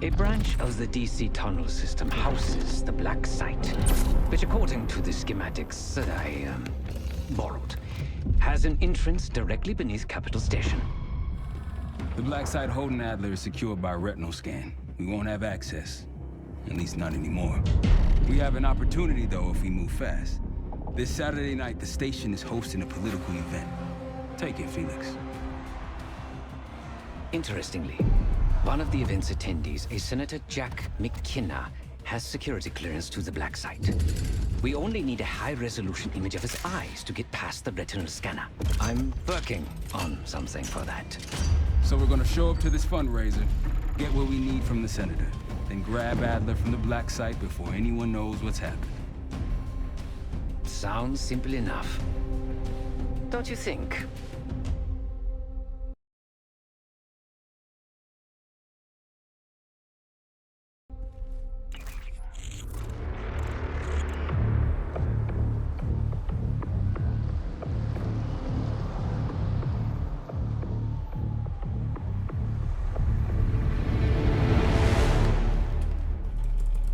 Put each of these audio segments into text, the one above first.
A branch of the DC tunnel system houses the Black Site, which according to the schematics that I, borrowed, has an entrance directly beneath Capital Station. The Black Site holding Adler is secured by retinal scan. We won't have access. At least not anymore. We have an opportunity, though, if we move fast. This Saturday night, the station is hosting a political event. Take it, Felix. Interestingly, one of the event's attendees, a Senator Jack McKenna, has security clearance to the Black Site. We only need a high-resolution image of his eyes to get past the retinal scanner. I'm working on something for that. So we're gonna show up to this fundraiser, get what we need from the Senator, then grab Adler from the Black Site before anyone knows what's happened. Sounds simple enough. Don't you think?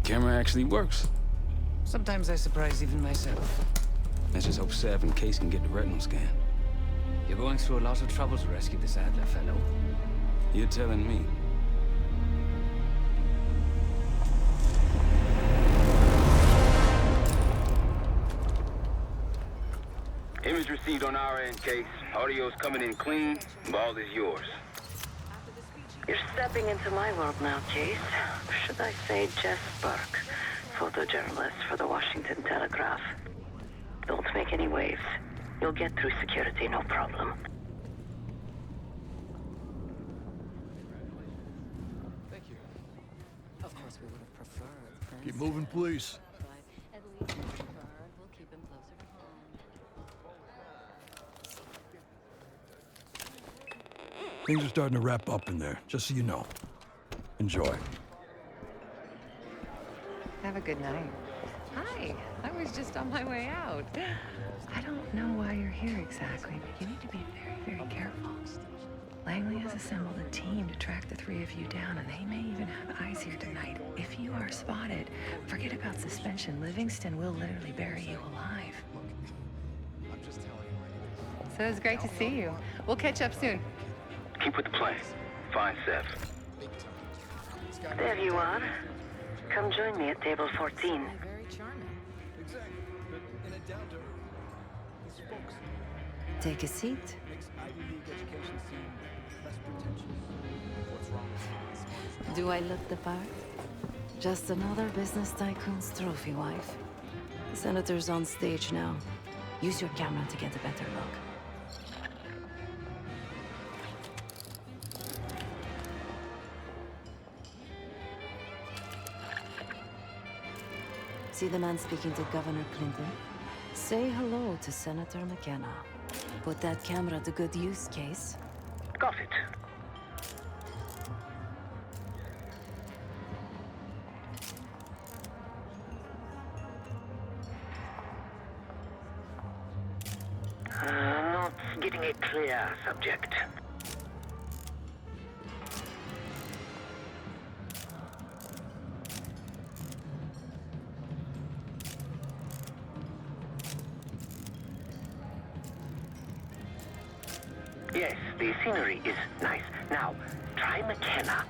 Camera actually works. Sometimes I surprise even myself. Let's just hope Sev and Case can get the retinal scan. You're going through a lot of trouble to rescue this Adler fellow. You're telling me. Image received on our end, Case. Audio's coming in clean. Ball is yours. You're stepping into my world now, Case. Should I say Jess Burke, photojournalist for the Washington Telegraph. Don't make any waves. You'll get through security, no problem. Thank you. Of course, we would have preferred. Keep moving, please. But at least we preferred, we'll keep him closer to home. Things are starting to wrap up in there, just so you know. Enjoy. Have a good night. Hi, I was just on my way out. I don't know why you're here exactly, but you need to be very, very careful. Langley has assembled a team to track the three of you down, and they may even have eyes here tonight. If you are spotted, forget about suspension. Livingston will literally bury you alive. So it's great to see you. We'll catch up soon. Keep with the plan. Find Sev. There you are. Come join me at table 14. Very charming. Take a seat. Do I look the part? Just another business tycoon's trophy wife. The senator's on stage now. Use your camera to get a better look. See the man speaking to Governor Clinton? Say hello to Senator McKenna. Put that camera to good use, Case. Got it. Not getting a clear subject. Yes, the scenery is nice. Now, try McKenna.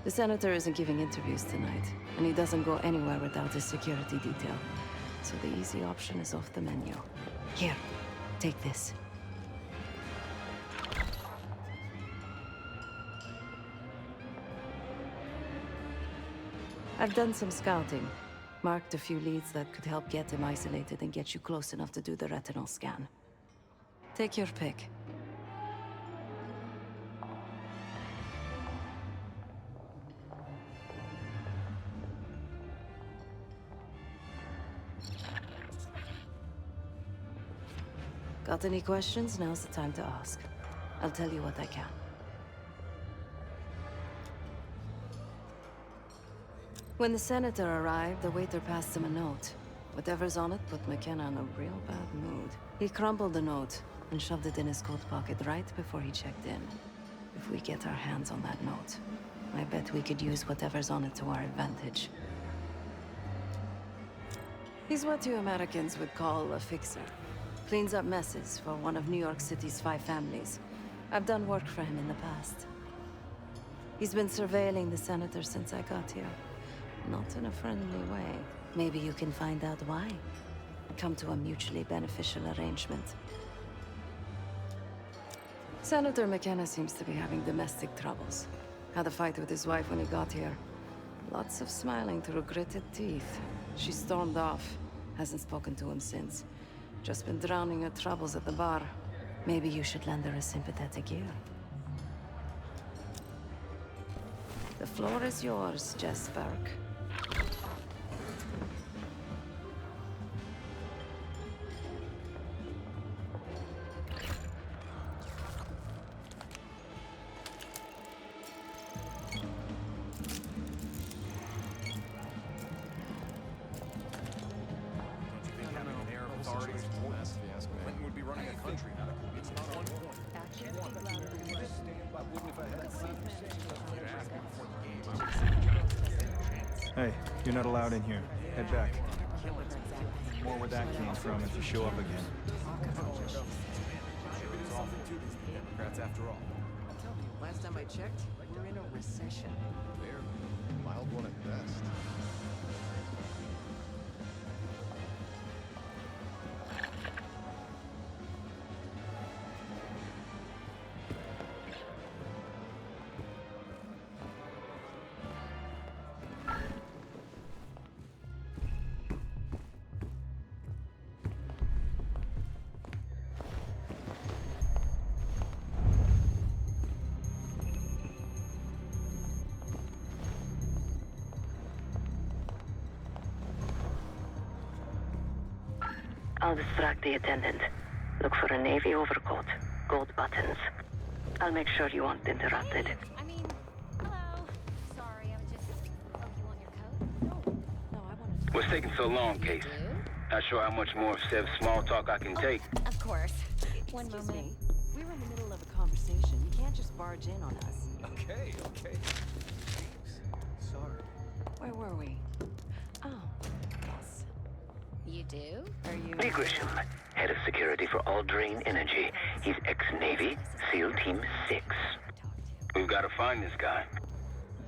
The senator isn't giving interviews tonight, and he doesn't go anywhere without his security detail. so the easy option is off the menu. Here, take this. I've done some scouting. Marked a few leads that could help get him isolated and get you close enough to do the retinal scan. Take your pick. Got any questions? Now's the time to ask. I'll tell you what I can. When the senator arrived, the waiter passed him a note. Whatever's on it put McKenna in a real bad mood. He crumpled the note and shoved it in his coat pocket right before he checked in. If we get our hands on that note, I bet we could use whatever's on it to our advantage. He's what you Americans would call a fixer. Cleans up messes for one of New York City's 5 families. I've done work for him in the past. He's been surveilling the senator since I got here. Not in a friendly way. Maybe you can find out why. Come to a mutually beneficial arrangement. Senator McKenna seems to be having domestic troubles. Had a fight with his wife when he got here. Lots of smiling through gritted teeth. She stormed off. Hasn't spoken to him since. Just been drowning her troubles at the bar. Maybe you should lend her a sympathetic ear. The floor is yours, Jess Burke. Hey, you're not allowed in here. Head back. More where that came from if you show up again. Democrats after all. Last time I checked, we're in a recession. Fair. Mild one at best. I'll distract the attendant. Look for a navy overcoat, gold buttons. I'll make sure you aren't interrupted. I mean, hello. Sorry, I was just... Oh, you want your coat? No, I wanted to... What's taking so long, Case? Not sure how much more of Sev's small talk I can take. Of course. One Excuse moment. me. We were in the middle of a conversation. You can't just barge in on us. Okay. Sorry. Where were we? Oh, yes. You do? Are you... Lee Grisham, head of security for Alderain Energy. He's ex-Navy, SEAL Team 6. We've got to find this guy.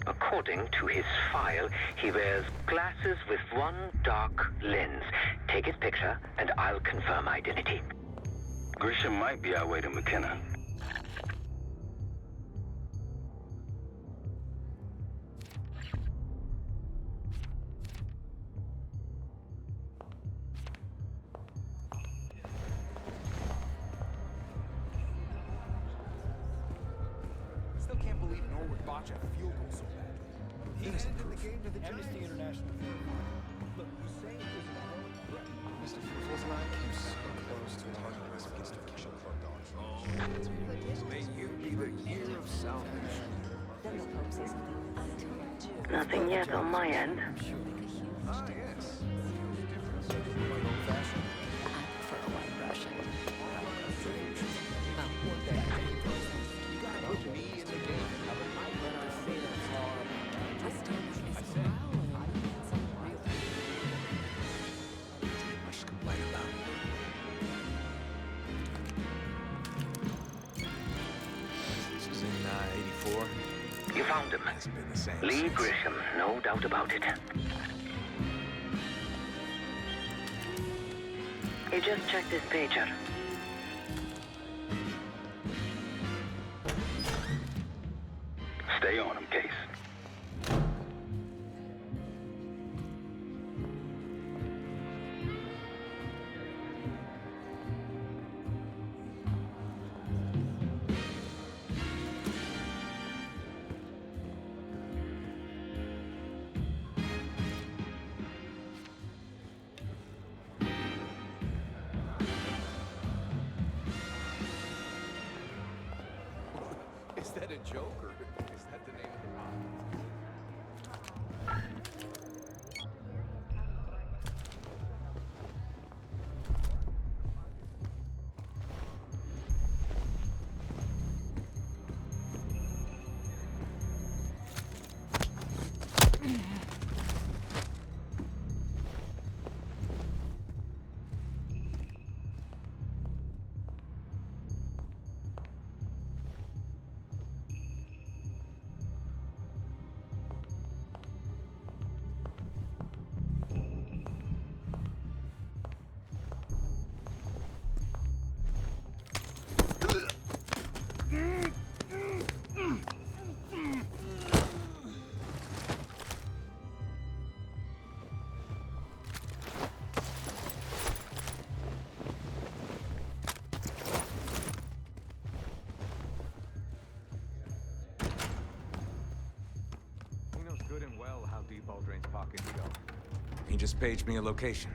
According to his file, he wears glasses with one dark lens. Take his picture, and I'll confirm identity. Grisham might be our way to McKenna. Still can't believe Norwood botched a field goal so bad. He handed the game to the Amnesty International. Look, you say it was a Mr. Fruitful's line came so close to a target risk against the official drug dollars. May you be the year of salvation. Nothing yet on my end. Ah, yes. I prefer a white Russian. You gotta put me in the game. Much to complain about. This was in 84. You found him. Hasn't been the same Lee since. Grisham, no doubt about it. He just checked his pager. Stay on him, Case. Is that a joke, or is that the name of the pod? He knows good and well how deep Aldrain's pockets go. He just paged me a location.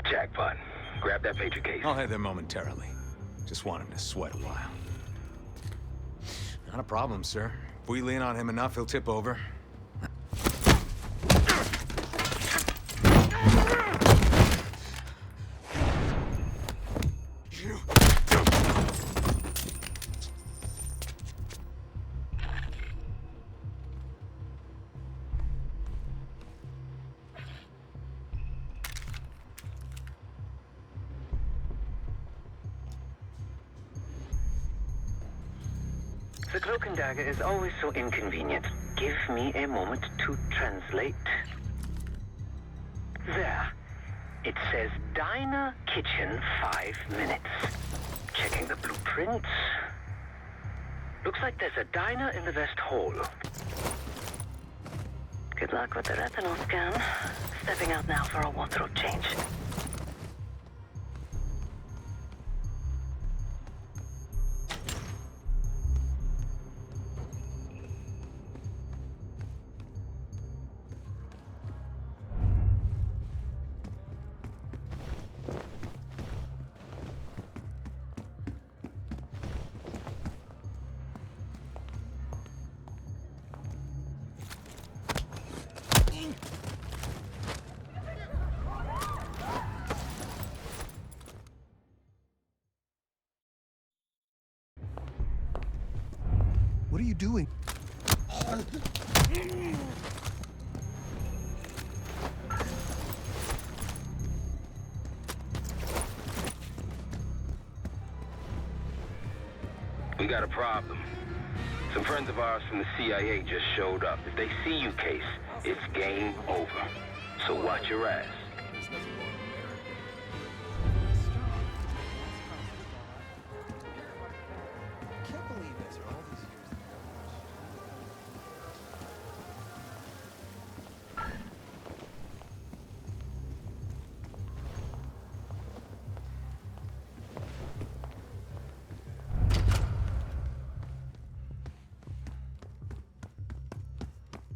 Jackpot. Grab that pager, Case. I'll head there momentarily. Just want him to sweat a while. Not a problem, sir. If we lean on him enough, he'll tip over. The cloak and dagger is always so inconvenient. Give me a moment to translate. There. It says Diner Kitchen 5 minutes. Checking the blueprints. Looks like there's a diner in the West Hall. Good luck with the retinal scan. Stepping out now for a wardrobe change. What are you doing? We got a problem. Some friends of ours from the CIA just showed up. If they see you, Case, it's game over. So watch your ass.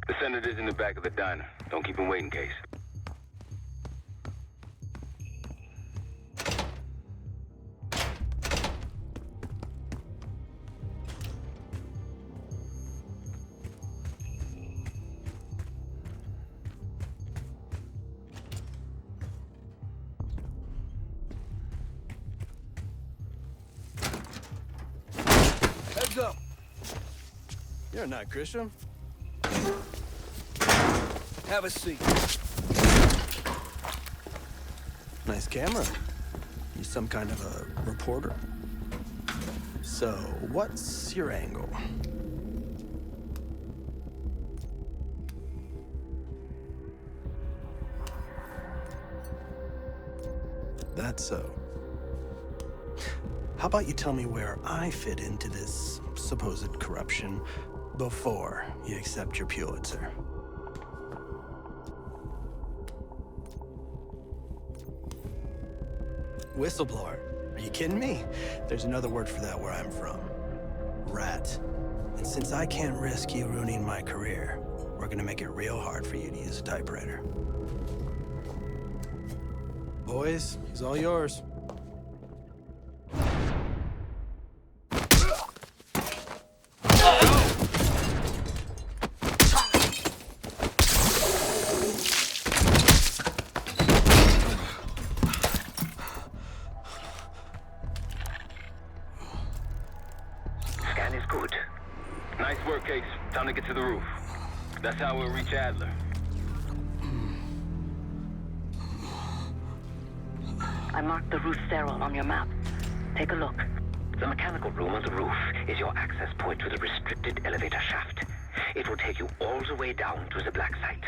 The senator's in the back of the diner. Don't keep him waiting, Case. Heads up! You're not Grisham. Have a seat. Nice camera. You some kind of a reporter? So, what's your angle? That's so. How about you tell me where I fit into this supposed corruption before you accept your Pulitzer? Whistleblower? Are you kidding me? There's another word for that where I'm from. Rat. And since I can't risk you ruining my career, we're gonna make it real hard for you to use a typewriter. Boys, he's all yours. Scan is good. Nice work, Case. Time to get to the roof. That's how we'll reach Adler. I marked the roof stairwell on your map. Take a look. The mechanical room on the roof is your access point to the restricted elevator shaft. It will take you all the way down to the black site.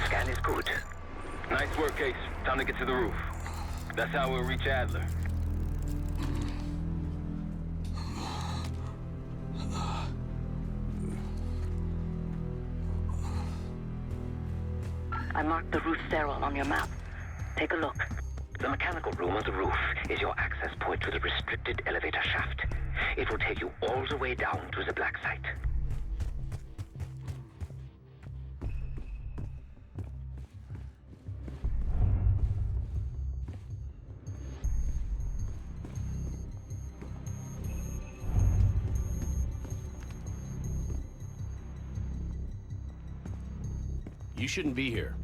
Scan is good. Nice work, Case. Time to get to the roof. That's how we'll reach Adler. I marked the roof stairwell on your map. Take a look. The mechanical room on the roof is your access point to the restricted elevator shaft. It will take you all the way down to the black site. You shouldn't be here.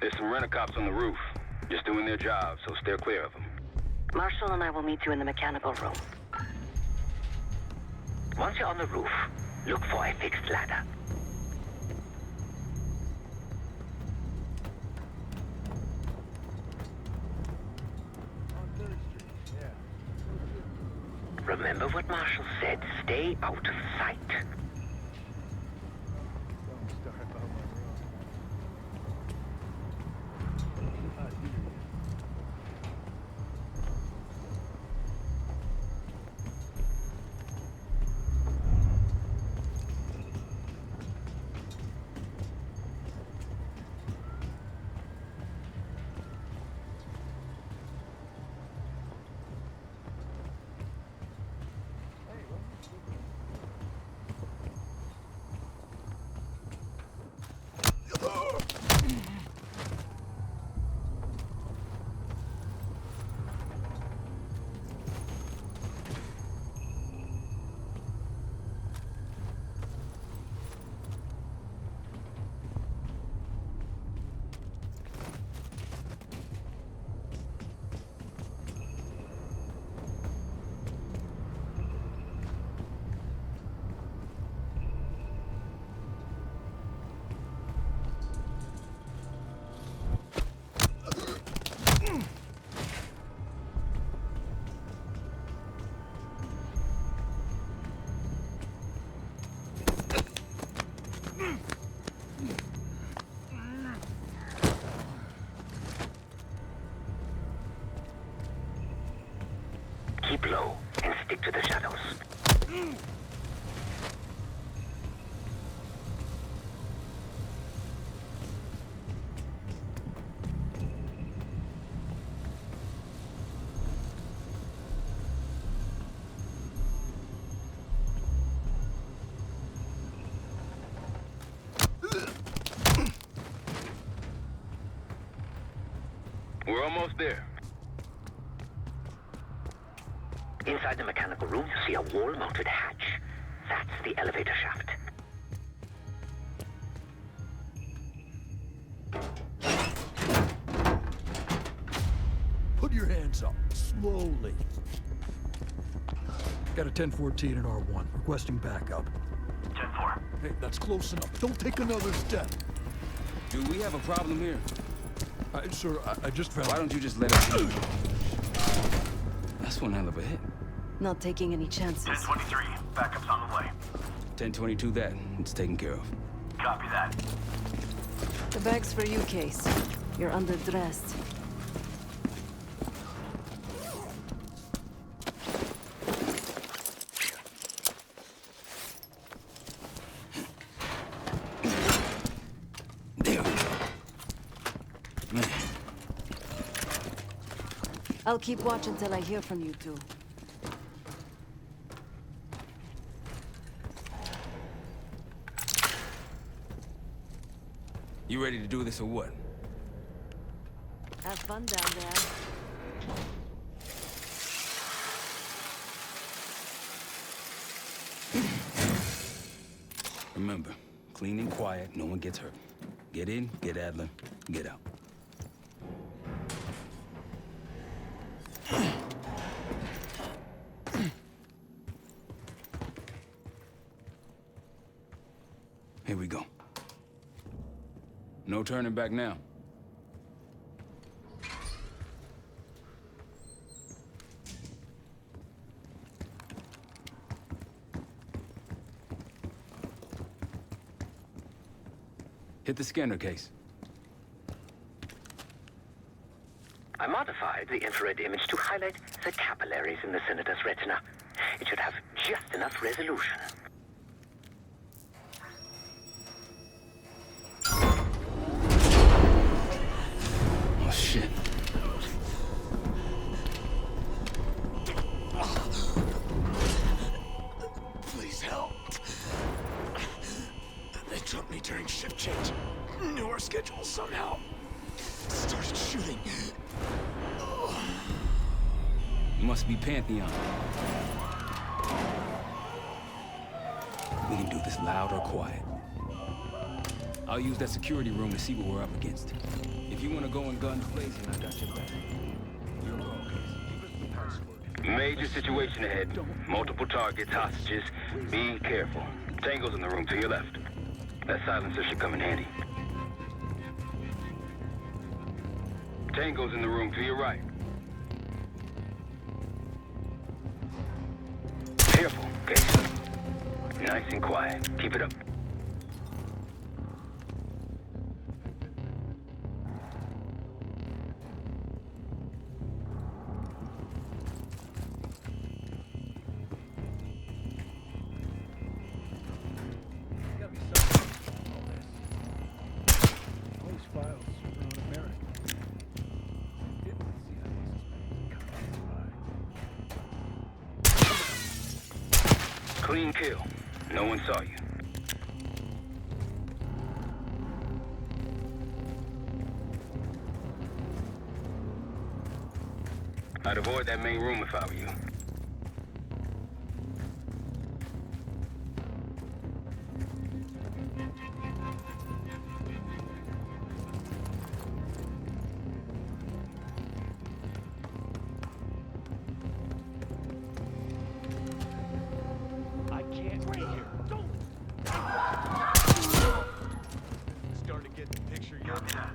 There's some rent-a-cops on the roof. Just doing their job, so steer clear of them. Marshall and I will meet you in the mechanical room. Once you're on the roof, look for a fixed ladder. Remember what Marshall said. Stay out of sight. almost there. Inside the mechanical room, you see a wall-mounted hatch. That's the elevator shaft. Put your hands up, slowly. Got a 1014 in R1, requesting backup. 10-4. Hey, that's close enough. Don't take another step. Do we have a problem here? Sir, I just found... Why don't you just let us... That's one hell of a hit. Not taking any chances. 1023, backup's on the way. 1022 that. It's taken care of. Copy that. The bag's for you, Case. You're underdressed. I'll keep watch until I hear from you two. You ready to do this or what? Have fun down there. Remember, clean and quiet, no one gets hurt. Get in, get Adler, get out. Here we go. No turning back now. Hit the scanner, Case. I modified the infrared image to highlight the capillaries in the Senator's retina. It should have just enough resolution. Oh, shit. Please help. They took me during shift change. Knew our schedule somehow. Started shooting. Must be Pantheon. We can do this loud or quiet. I'll use that security room to see what we're up against. If you want to go in guns blazing, I got your back. Major situation ahead. Multiple targets, hostages. Be careful. Tango's in the room to your left. That silencer should come in handy. Tango's in the room to your right. Careful, Case. Nice and quiet. Keep it up. Clean kill. No one saw you. I'd avoid that main room if I were you.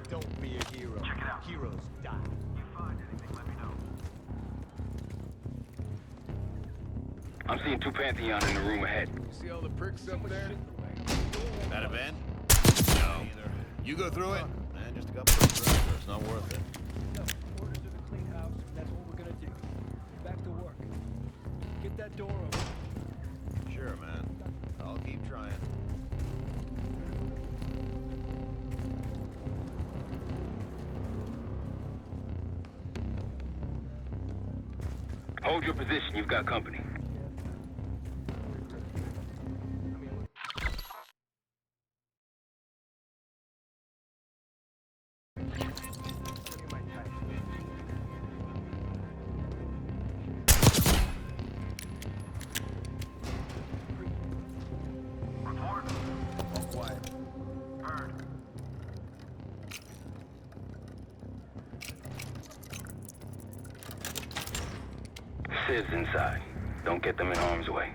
Don't be a hero. Check it out. Heroes die. You find anything, let me know. I'm seeing two Pantheon in the room ahead. See all the pricks up there? That a van? No. You go through it? Man, just a couple of drugs. It's not worth it. Orders of the clean house, that's what we're gonna do. Back to work. Get that door open. Sure, man. I'll keep trying. Hold your position, you've got company. civs inside. Don't get them in harm's way.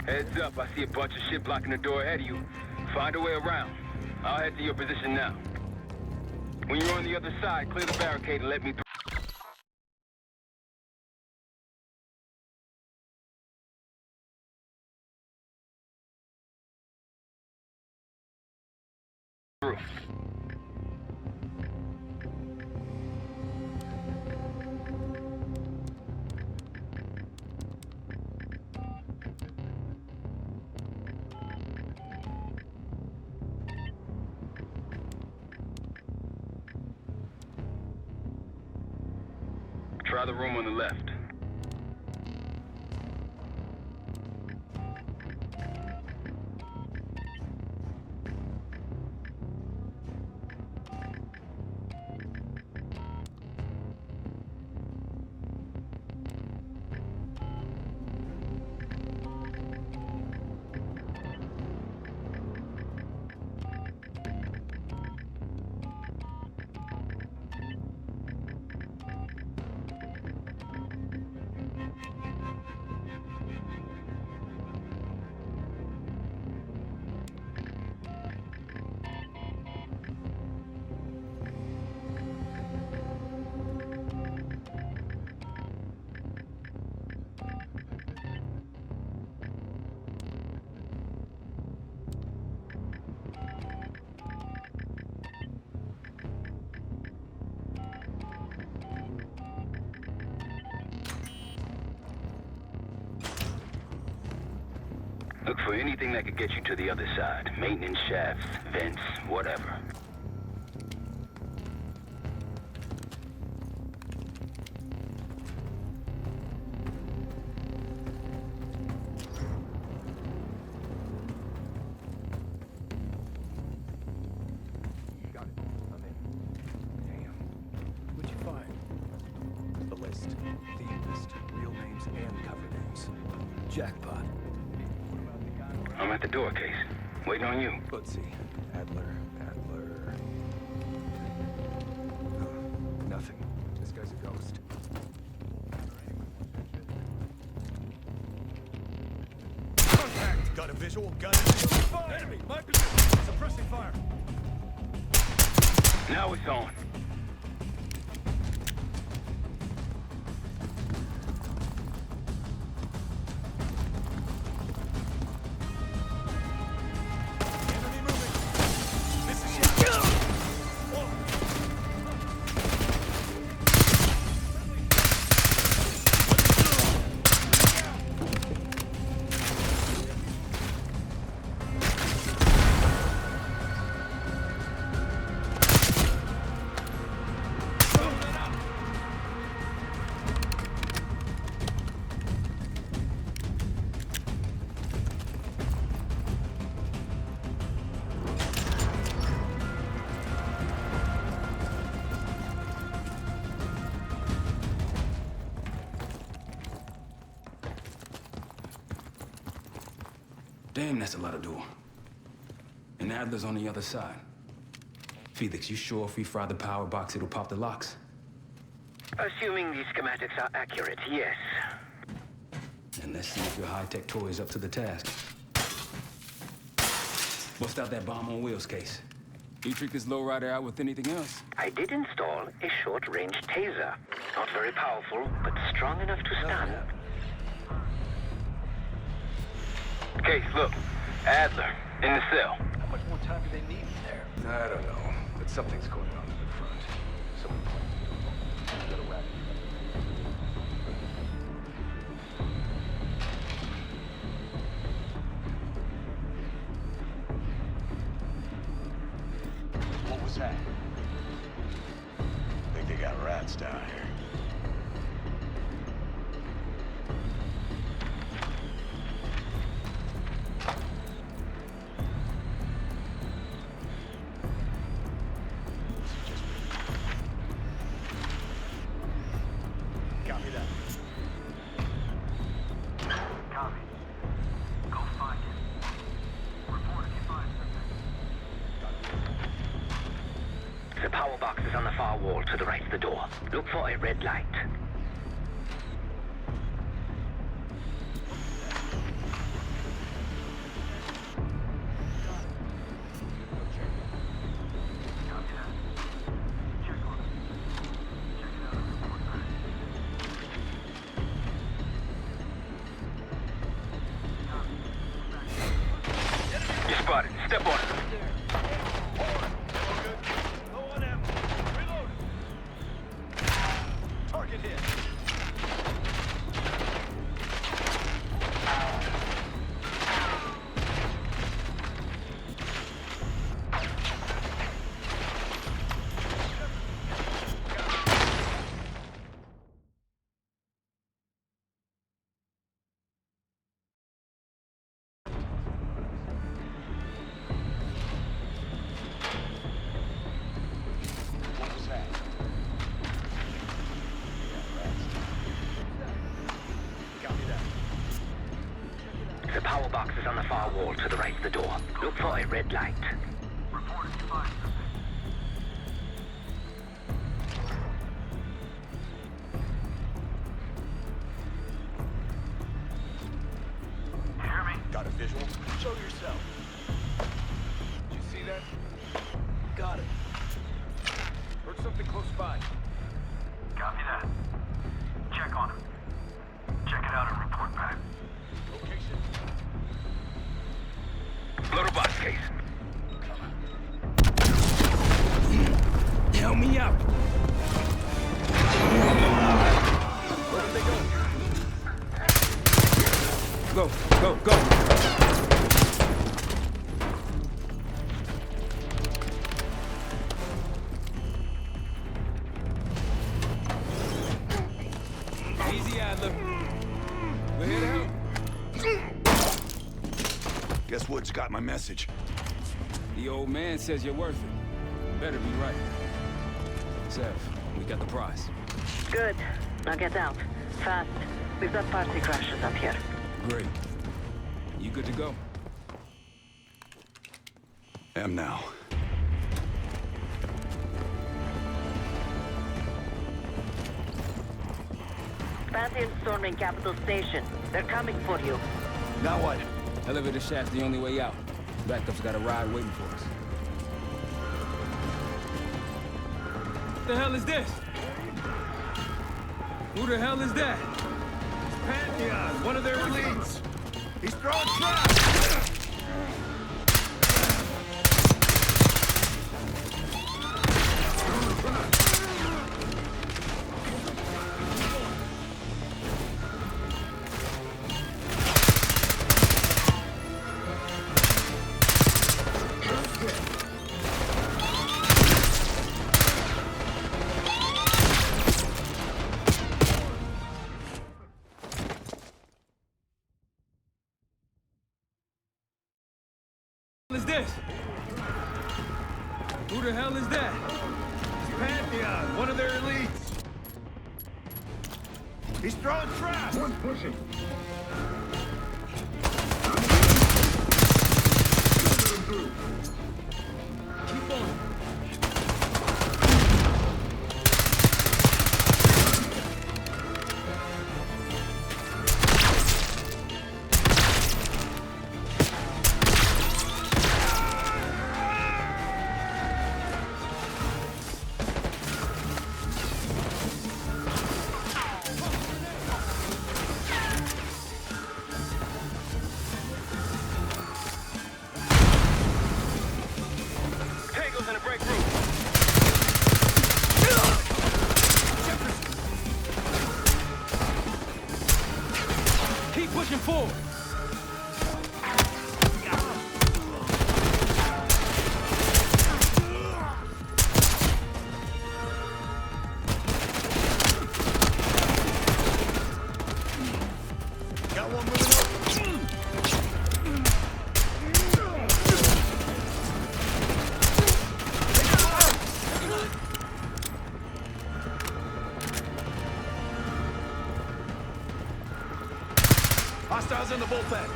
Heads up, I see a bunch of shit blocking the door ahead of you. Find a way around. I'll head to your position now. When you're on the other side, clear the barricade and let me through. Try the room on the left. Look for anything that could get you to the other side. Maintenance shafts, vents, whatever. Got it. I'm in. Damn. What'd you find? The list. Theme list. Real names and cover names. Jackpot. I'm at the door, Case. Waiting on you. Let's see. Adler. Oh, nothing. This guy's a ghost. Contact! Got a visual gun. Enemy! My position! Suppressing fire! Now it's on. Damn, that's a lot of door. And Adler's on the other side. Felix, you sure if we fry the power box, it'll pop the locks? Assuming these schematics are accurate, yes. And let's see if your high-tech toy is up to the task. Bust out that bomb on wheels, Case. You trick this lowrider out with anything else? I did install a short-range taser. Not very powerful, but strong enough to stun. Case, look. Adler, in the cell. How much more time do they need there? I don't know, but something's going on in the front. Someone got a wrap. What was that? Think they got rats down box is on the far wall to the right of the door. Look for a red light. You spotted. Step on it. Target hit. What was that? Copy that. The power box is on the far wall to the right of the door. Look for a red light. Report if you find something. You hear me? Got a visual? Show yourself. Did you see that? Got it. Heard something close by. Copy that. Check on him. Check it out and report back. Location. Little box case. Help me out. Where did they go? Go. Easy, Adler. We're here to help. Guess Woods got my message. The old man says you're worth it. Better be right. Sev, we got the prize. Good. Now get out. Fast. We've got party crashers up here. Great. You good to go? Am now. Pantheon storming Capital Station. They're coming for you. Now what? Elevator shaft's the only way out. Backup's got a ride waiting for us. What the hell is this? Who the hell is that? Pantheon, one of their elites. He's throwing traps. What is this? Who the hell is that? Pantheon, one of their elites. He's throwing traps. One pushing. Keep on. Tangle's in a break room. Keep pushing forward. Got one moving up. Hostiles in the bullpen.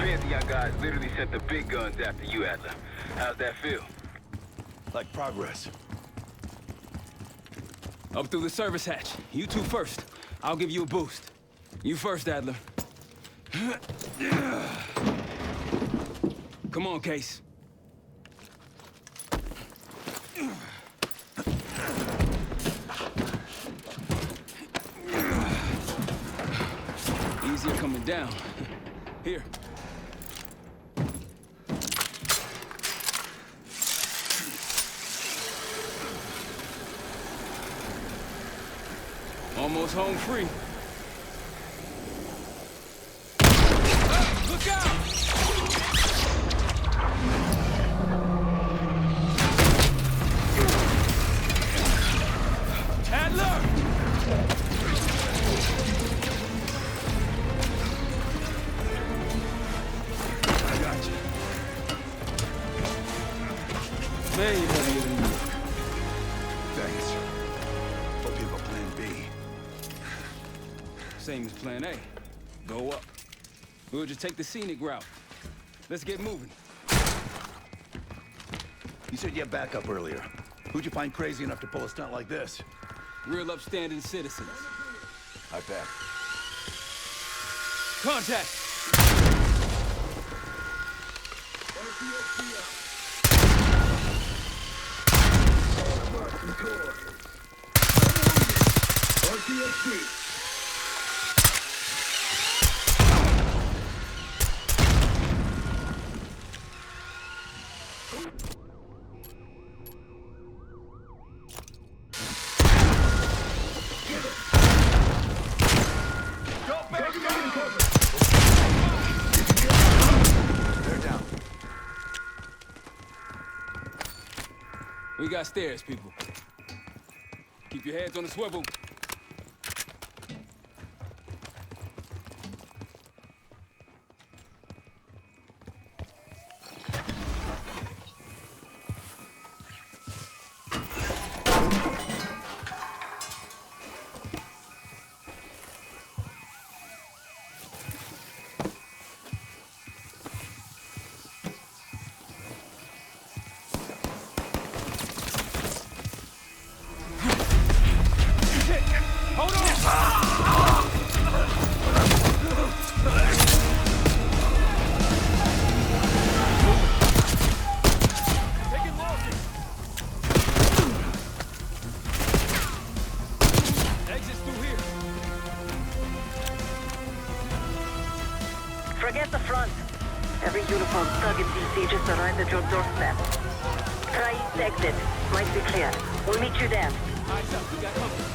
Pantheon guys literally sent the big guns after you, Adler. How's that feel? Like progress. Up through the service hatch. You two first. I'll give you a boost. You first, Adler. Come on, Case. Easier coming down. Here. Almost home free. Look out! Adler! I got you. Way heavier than you. Thanks. Hope you have a plan B. Same as plan A. Go up. We'll just take the scenic route. Let's get moving. You said you had backup earlier. Who'd you find crazy enough to pull a stunt like this? Real upstanding citizens. I bet. Contact! We got stairs, people. Keep your heads on the swivel. Hold on! Taking losses. Exits through here. Forget the front. Every uniform thug in DC just arrived at your doorstep. Try east exit. Might be clear. We'll meet you there. Eyes up, we got company.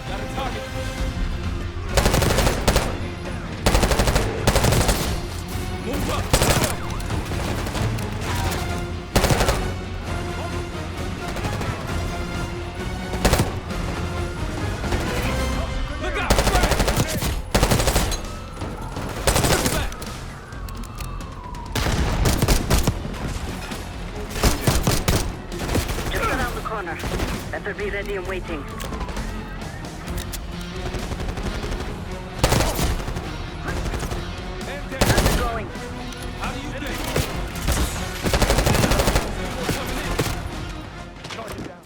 Got a target. Move up. Look out! Back. Just around the corner. Better be ready and waiting. How's it going? How do you think? Target down.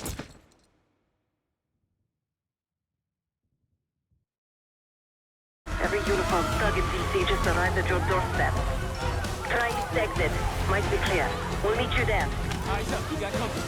Every uniform thug in DC just arrived at your doorstep. Try east exit. Might be clear. We'll meet you there. Eyes up, we got company.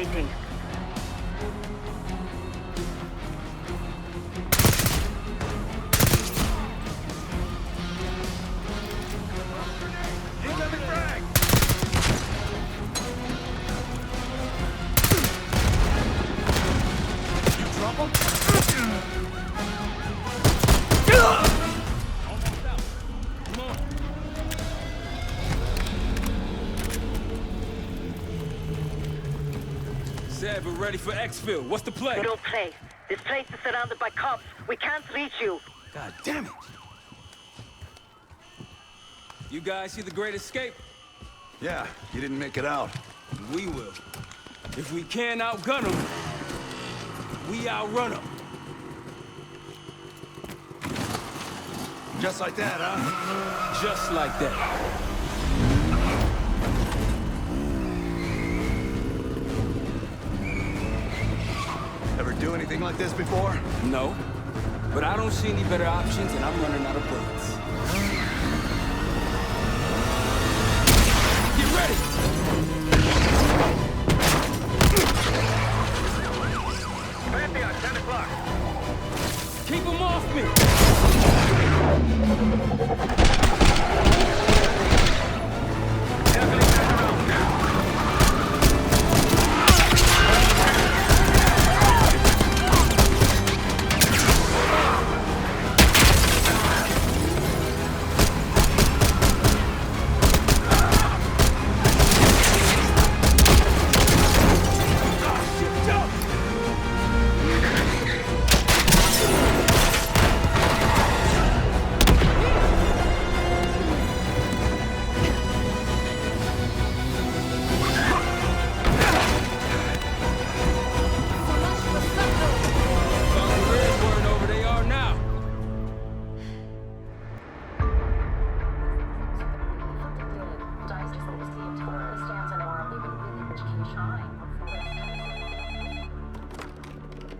waiting. Incoming frag! You drop him? Almost out. Come on. Said we're ready for exfil. What's the play? We don't play. This place is surrounded by cops. We can't reach you. God damn it! You guys see the Great Escape? Yeah, you didn't make it out. We will. If we can't outgun them, we outrun them. Just like that, huh? Just like that. Ever do anything like this before? No, but I don't see any better options and I'm running out of bullets. Get ready! Pantheon, 10 o'clock. Keep them off me! Definitely turn around now.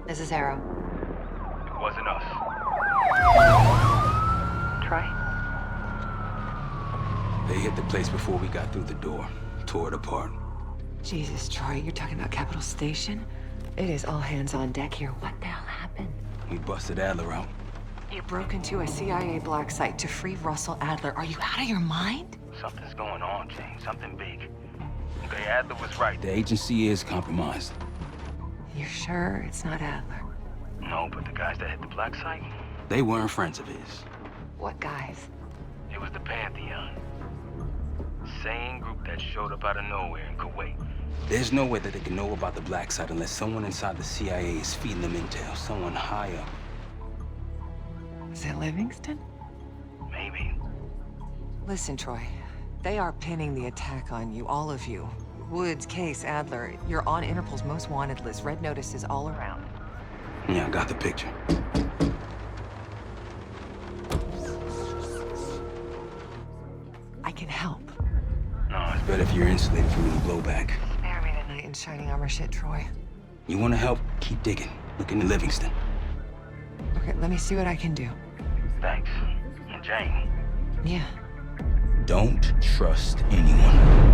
This is Arrow. It wasn't us. Troy? They hit the place before we got through the door. Tore it apart. Jesus, Troy, you're talking about Capital Station? It is all hands on deck here. What the hell happened? We busted Adler out. You broke into a CIA black site to free Russell Adler. Are you out of your mind? Something's going on, James. Something big. Okay, Adler was right. The agency is compromised. You're sure it's not Adler? No, but the guys that hit the black site, They weren't friends of his. What guys? it was the Pantheon. Same group that showed up out of nowhere in Kuwait. There's no way that they can know about the black site unless someone inside the CIA is feeding them intel. Someone high up. Is it Livingston? Maybe. Listen, Troy. They are pinning the attack on you, all of you. Woods, Case, Adler. You're on Interpol's most wanted list. Red notices all around. Yeah, I got the picture. I can help. No, it's better if you're insulated from any blowback. Spare me the knight in shining armor shit, Troy. You want to help? Keep digging. Look into Livingston. Okay, let me see what I can do. Thanks. And Jane. Yeah. Don't trust anyone.